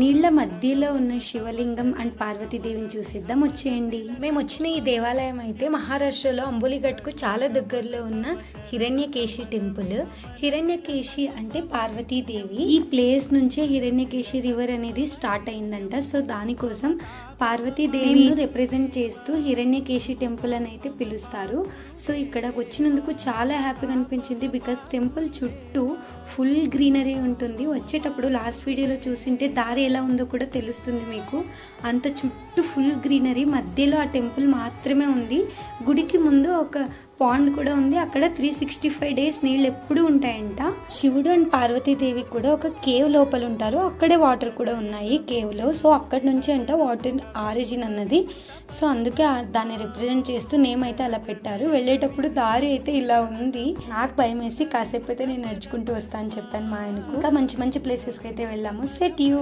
నీళ్ల మధ్యలో ఉన్న శివలింగం అండ్ పార్వతీదేవిని చూసేద్దాం, వచ్చేయండి. మేము వచ్చిన ఈ దేవాలయం అయితే మహారాష్ట్రలో అంబులిఘట్కు చాలా దగ్గరలో ఉన్న హిరణ్యకేశి టెంపుల్. హిరణ్యకేశి అంటే పార్వతీదేవి. ఈ ప్లేస్ నుంచే హిరణ్యకేశి రివర్ అనేది స్టార్ట్ అయిందంట. సో దానికోసం పార్వతీదేవిని రిప్రజెంట్ చేస్తూ హిరణ్యకేశి టెంపుల్ అని అయితే పిలుస్తారు. సో ఇక్కడ వచ్చినందుకు చాలా హ్యాపీగా అనిపించింది. బికాస్ టెంపుల్ చుట్టూ ఫుల్ గ్రీనరీ ఉంటుంది. వచ్చేటప్పుడు లాస్ట్ వీడియోలో చూసింటే దారి ఎలా ఉందో కూడా తెలుస్తుంది మీకు. అంత చుట్టూ ఫుల్ గ్రీనరీ, మధ్యలో ఆ టెంపుల్ మాత్రమే ఉంది. గుడికి ముందు ఒక పాండ్ కూడా ఉంది. అక్కడ 365 days నీళ్ళు ఎప్పుడు ఉంటాయంట. శివుడు అండ్ పార్వతీదేవి కూడా ఒక కేవ్ లోపల ఉంటారు. అక్కడే వాటర్ కూడా ఉన్నాయి కేవ్ లో. సో అక్కడి నుంచి అంట వాటర్ ఆరిజిన్ అన్నది. సో అందుకే దాన్ని రిప్రజెంట్ చేస్తూ నేమ్ అయితే అలా పెట్టారు. వెళ్ళేటప్పుడు దారి అయితే ఇలా ఉంది. నాకు భయం వేసి కాసేపు అయితే నేను నడుచుకుంటూ వస్తా అని చెప్పాను మా ఆయనకు. ఇంకా మంచి మంచి ప్లేసెస్ కి అయితే వెళ్ళాము. Set you.